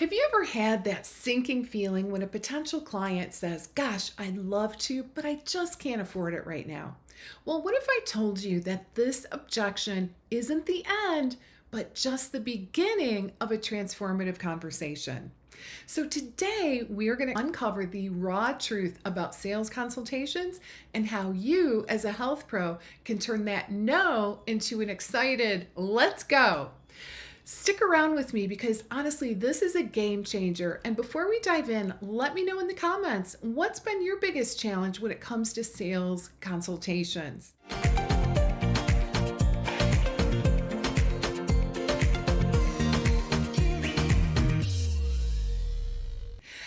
Have you ever had that sinking feeling when a potential client says, "Gosh, I'd love to, but I just can't afford it right now"? Well, what if I told you that this objection isn't the end, but just the beginning of a transformative conversation? So, today we're going to uncover the raw truth about sales consultations and how you, as a health pro, can turn that no into an excited, "Let's go." Stick around with me because honestly, this is a game changer. And before we dive in, let me know in the comments what's been your biggest challenge when it comes to sales consultations.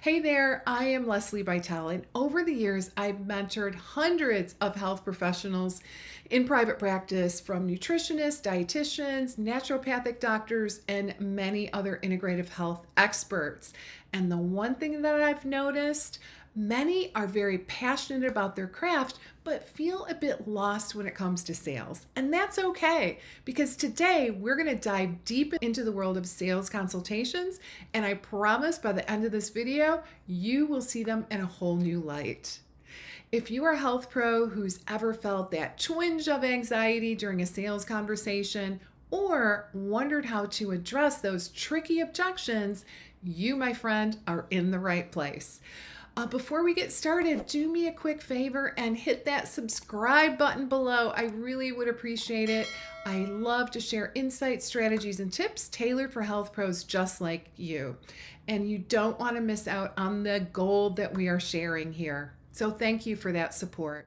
Hey there, I am Lesli Bitel, and over the years, I've mentored hundreds of health professionals in private practice, from nutritionists, dietitians, naturopathic doctors, and many other integrative health experts. And the one thing that I've noticed, many are very passionate about their craft, but feel a bit lost when it comes to sales. And that's okay, because today we're going to dive deep into the world of sales consultations. And I promise by the end of this video, you will see them in a whole new light. If you are a health pro who's ever felt that twinge of anxiety during a sales conversation or wondered how to address those tricky objections, you, my friend, are in the right place. Before we get started, do me a quick favor and hit that subscribe button below. I really would appreciate it. I love to share insights, strategies, and tips tailored for health pros just like you. And you don't want to miss out on the gold that we are sharing here. So thank you for that support.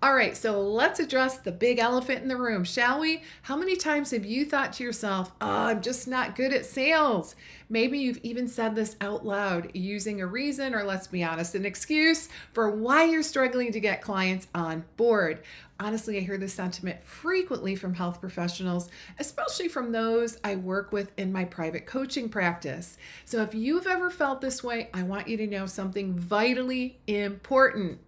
All right, so let's address the big elephant in the room, shall we? How many times have you thought to yourself, "Oh, I'm just not good at sales"? Maybe you've even said this out loud using a reason, or let's be honest, an excuse for why you're struggling to get clients on board. Honestly, I hear this sentiment frequently from health professionals, especially from those I work with in my private coaching practice. So if you've ever felt this way, I want you to know something vitally important.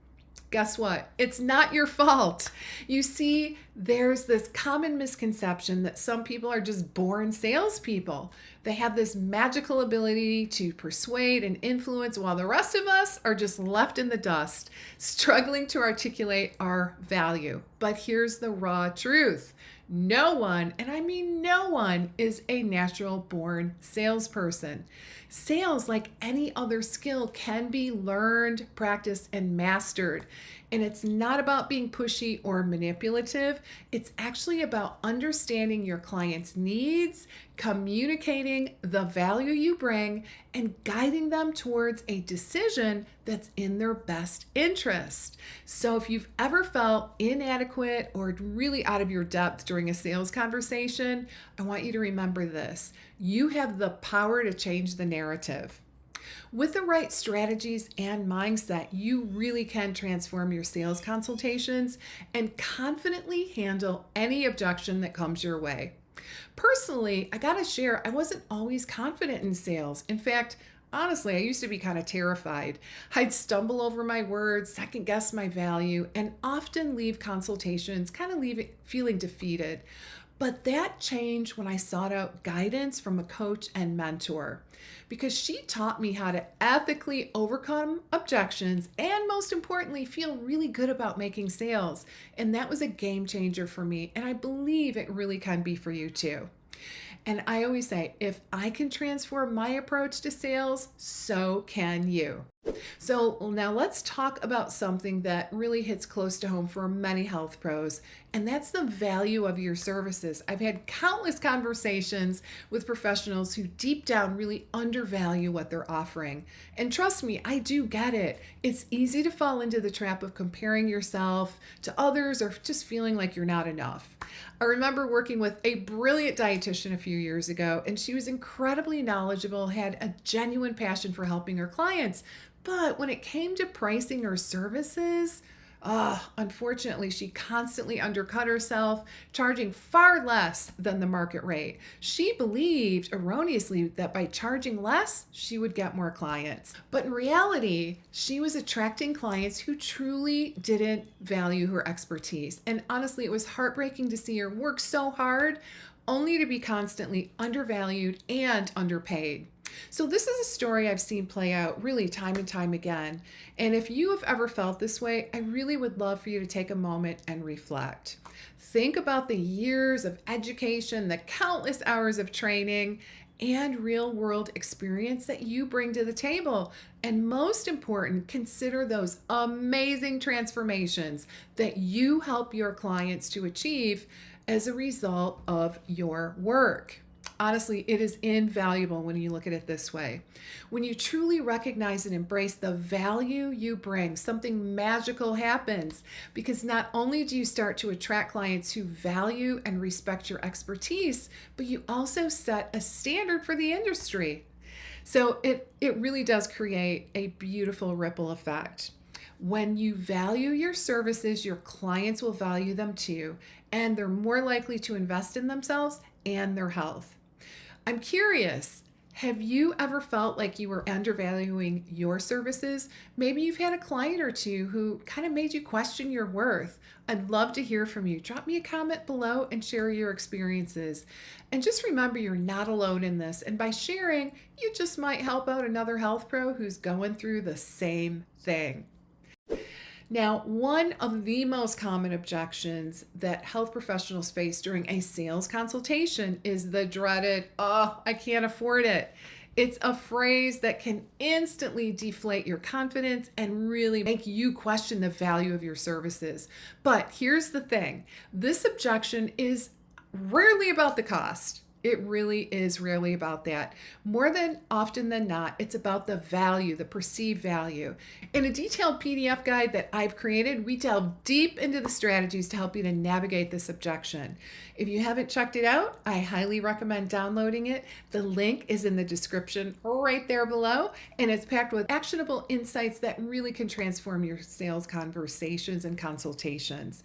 Guess what? It's not your fault. You see, there's this common misconception that some people are just born salespeople. They have this magical ability to persuade and influence, while the rest of us are just left in the dust, struggling to articulate our value. But here's the raw truth. No one, and I mean no one, is a natural born salesperson. Sales, like any other skill, can be learned, practiced, and mastered. And it's not about being pushy or manipulative. It's actually about understanding your client's needs, communicating the value you bring, and guiding them towards a decision that's in their best interest. So if you've ever felt inadequate or really out of your depth during a sales conversation, I want you to remember this. You have the power to change the narrative. With the right strategies and mindset, you really can transform your sales consultations and confidently handle any objection that comes your way. Personally, I gotta share, I wasn't always confident in sales. In fact, honestly, I used to be kind of terrified. I'd stumble over my words, second guess my value, and often leave consultations feeling defeated. But that changed when I sought out guidance from a coach and mentor, because she taught me how to ethically overcome objections and, most importantly, feel really good about making sales. And that was a game changer for me, and I believe it really can be for you too. And I always say, if I can transform my approach to sales, so can you. So now let's talk about something that really hits close to home for many health pros, and that's the value of your services. I've had countless conversations with professionals who deep down really undervalue what they're offering. And trust me, I do get it. It's easy to fall into the trap of comparing yourself to others or just feeling like you're not enough. I remember working with a brilliant dietitian a few years ago, and she was incredibly knowledgeable, had a genuine passion for helping her clients. But when it came to pricing her services, Unfortunately, she constantly undercut herself, charging far less than the market rate. She believed erroneously that by charging less, she would get more clients. But in reality, she was attracting clients who truly didn't value her expertise. And honestly, it was heartbreaking to see her work so hard only to be constantly undervalued and underpaid. So, this is a story I've seen play out really time and time again. And if you have ever felt this way, I really would love for you to take a moment and reflect. Think about the years of education, the countless hours of training, and real world experience that you bring to the table. And most important, consider those amazing transformations that you help your clients to achieve as a result of your work. Honestly, it is invaluable when you look at it this way. When you truly recognize and embrace the value you bring, something magical happens, because not only do you start to attract clients who value and respect your expertise, but you also set a standard for the industry. So it really does create a beautiful ripple effect. When you value your services, your clients will value them too, and they're more likely to invest in themselves and their health. I'm curious, have you ever felt like you were undervaluing your services? Maybe you've had a client or two who kind of made you question your worth. I'd love to hear from you. Drop me a comment below and share your experiences. And just remember, you're not alone in this. And by sharing, you just might help out another health pro who's going through the same thing. Now, one of the most common objections that health professionals face during a sales consultation is the dreaded, "Oh, I can't afford it." It's a phrase that can instantly deflate your confidence and really make you question the value of your services. But here's the thing, this objection is rarely about the cost. It really is rarely about that. More than often than not, it's about the value, the perceived value. In a detailed PDF guide that I've created, we delve deep into the strategies to help you to navigate this objection. If you haven't checked it out, I highly recommend downloading it. The link is in the description right there below, and it's packed with actionable insights that really can transform your sales conversations and consultations.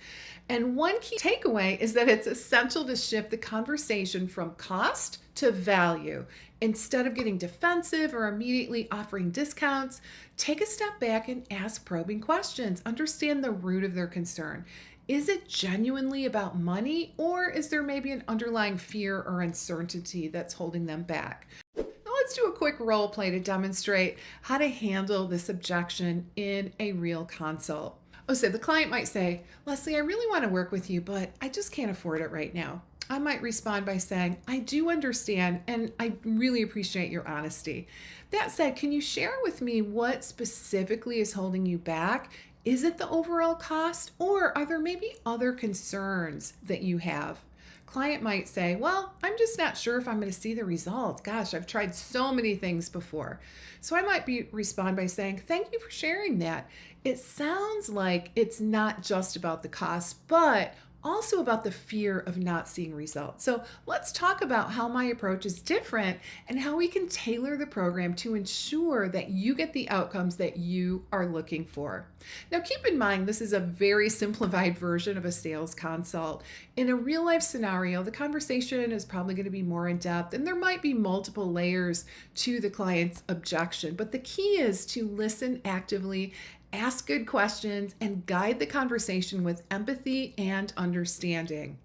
And one key takeaway is that it's essential to shift the conversation from cost to value. Instead of getting defensive or immediately offering discounts, take a step back and ask probing questions. Understand the root of their concern. Is it genuinely about money, or is there maybe an underlying fear or uncertainty that's holding them back? Now let's do a quick role play to demonstrate how to handle this objection in a real consult. So the client might say, "Lesli, I really want to work with you, but I just can't afford it right now." I might respond by saying, "I do understand, and I really appreciate your honesty. That said, can you share with me what specifically is holding you back? Is it the overall cost, or are there maybe other concerns that you have?" Client might say, "Well, I'm just not sure if I'm going to see the result. Gosh, I've tried so many things before." So I might respond by saying, "Thank you for sharing that. It sounds like it's not just about the cost, but also about the fear of not seeing results. So let's talk about how my approach is different and how we can tailor the program to ensure that you get the outcomes that you are looking for." Now, keep in mind, this is a very simplified version of a sales consult. In a real life scenario, the conversation is probably going to be more in depth, and there might be multiple layers to the client's objection. But the key is to listen actively, ask good questions, and guide the conversation with empathy and understanding.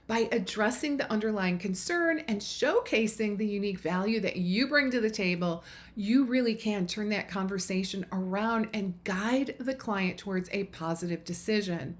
By addressing the underlying concern and showcasing the unique value that you bring to the table, you really can turn that conversation around and guide the client towards a positive decision.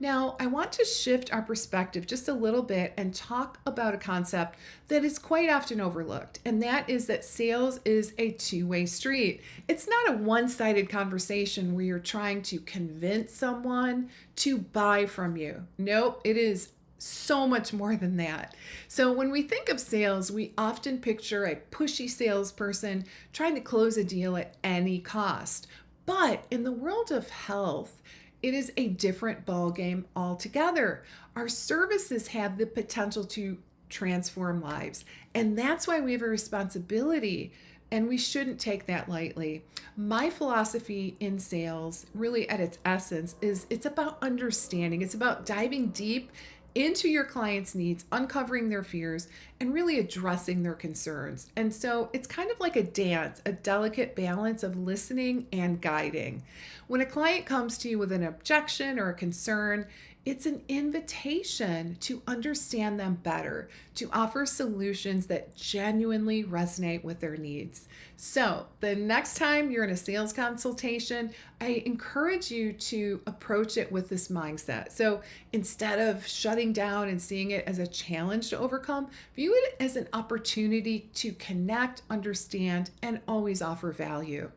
Now, I want to shift our perspective just a little bit and talk about a concept that is quite often overlooked, and that is that sales is a two-way street. It's not a one-sided conversation where you're trying to convince someone to buy from you. Nope, it is so much more than that. So when we think of sales, we often picture a pushy salesperson trying to close a deal at any cost. But in the world of health, it is a different ballgame altogether. Our services have the potential to transform lives, and that's why we have a responsibility And we shouldn't take that lightly. My philosophy in sales, really at its essence, is it's about understanding. It's about diving deep into your clients' needs, uncovering their fears, and really addressing their concerns. And so it's kind of like a dance, a delicate balance of listening and guiding. When a client comes to you with an objection or a concern, it's an invitation to understand them better, to offer solutions that genuinely resonate with their needs. So, the next time you're in a sales consultation, I encourage you to approach it with this mindset. So, instead of shutting down and seeing it as a challenge to overcome, view it as an opportunity to connect, understand, and always offer value.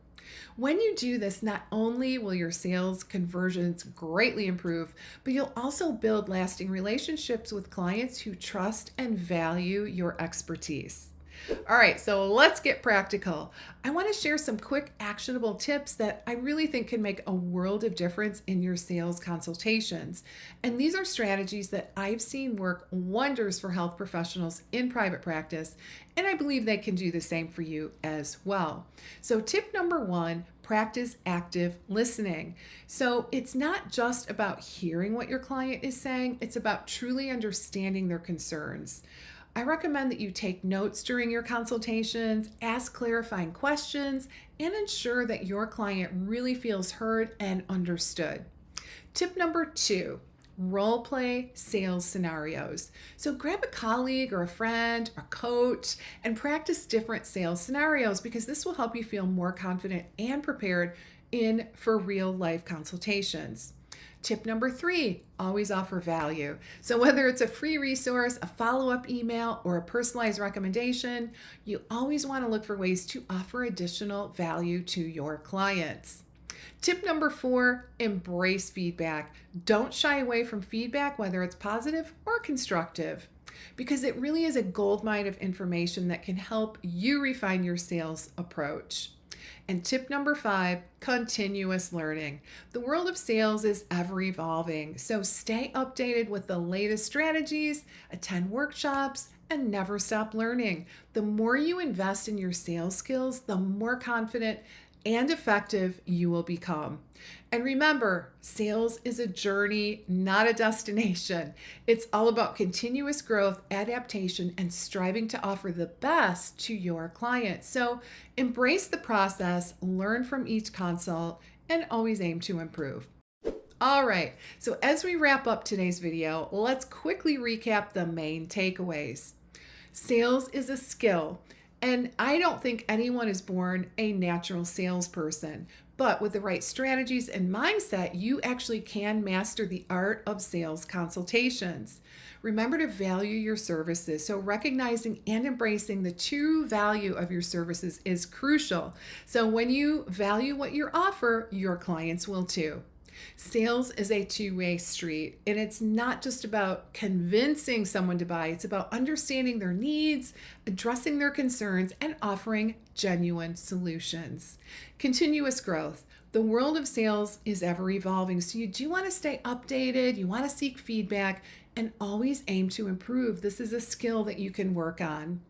When you do this, not only will your sales conversions greatly improve, but you'll also build lasting relationships with clients who trust and value your expertise. All right, so let's get practical. I want to share some quick actionable tips that I really think can make a world of difference in your sales consultations. And these are strategies that I've seen work wonders for health professionals in private practice, and I believe they can do the same for you as well. So tip number one, practice active listening. So it's not just about hearing what your client is saying, it's about truly understanding their concerns. I recommend that you take notes during your consultations, ask clarifying questions, and ensure that your client really feels heard and understood. Tip number two, role play sales scenarios. So grab a colleague or a friend, a coach, and practice different sales scenarios because this will help you feel more confident and prepared for real life consultations. Tip number three, always offer value. So whether it's a free resource, a follow-up email, or a personalized recommendation, you always want to look for ways to offer additional value to your clients. Tip number four, embrace feedback. Don't shy away from feedback, whether it's positive or constructive, because it really is a goldmine of information that can help you refine your sales approach. And tip number five, continuous learning. The world of sales is ever evolving, so stay updated with the latest strategies, attend workshops, and never stop learning. The more you invest in your sales skills, the more confident and effective you will become. And remember, sales is a journey, not a destination. It's all about continuous growth, adaptation, and striving to offer the best to your clients. So embrace the process, learn from each consult, and always aim to improve. All right, so as we wrap up today's video, let's quickly recap the main takeaways. Sales is a skill. And I don't think anyone is born a natural salesperson, but with the right strategies and mindset, you actually can master the art of sales consultations. Remember to value your services. So recognizing and embracing the true value of your services is crucial. So when you value what you offer, your clients will too. Sales is a two-way street, and it's not just about convincing someone to buy. It's about understanding their needs, addressing their concerns, and offering genuine solutions. Continuous growth. The world of sales is ever evolving, so you do want to stay updated, you want to seek feedback, and always aim to improve. This is a skill that you can work on.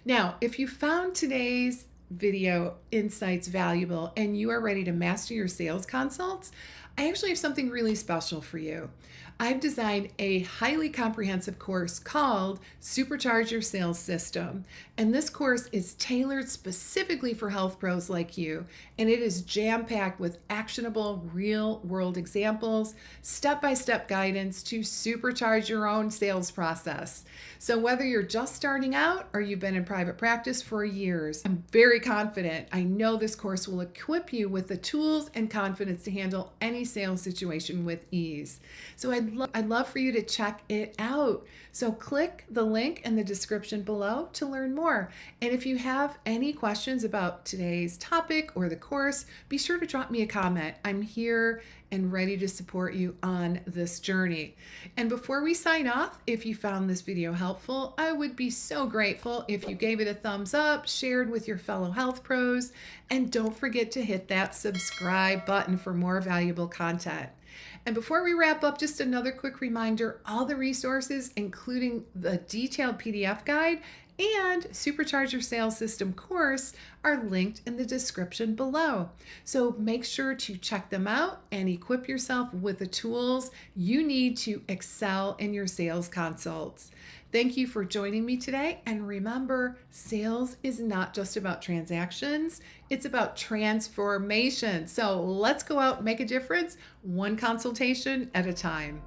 Now, if you found today's video insights valuable and you are ready to master your sales consults, I actually have something really special for you. I've designed a highly comprehensive course called Supercharge Your Sales System. And this course is tailored specifically for health pros like you. And it is jam-packed with actionable real-world examples, step-by-step guidance to supercharge your own sales process. So whether you're just starting out or you've been in private practice for years, I'm very confident. I know this course will equip you with the tools and confidence to handle any sales situation with ease. So I'd love for you to check it out. So click the link in the description below to learn more. And if you have any questions about today's topic or the course, be sure to drop me a comment. I'm here and ready to support you on this journey. And before we sign off, if you found this video helpful, I would be so grateful if you gave it a thumbs up, shared with your fellow health pros, and don't forget to hit that subscribe button for more valuable content. And before we wrap up, just another quick reminder, all the resources, including the detailed PDF guide and Supercharge Your Sales System course are linked in the description below. So make sure to check them out and equip yourself with the tools you need to excel in your sales consults. Thank you for joining me today. And remember, sales is not just about transactions, it's about transformation. So let's go out and make a difference, one consultation at a time.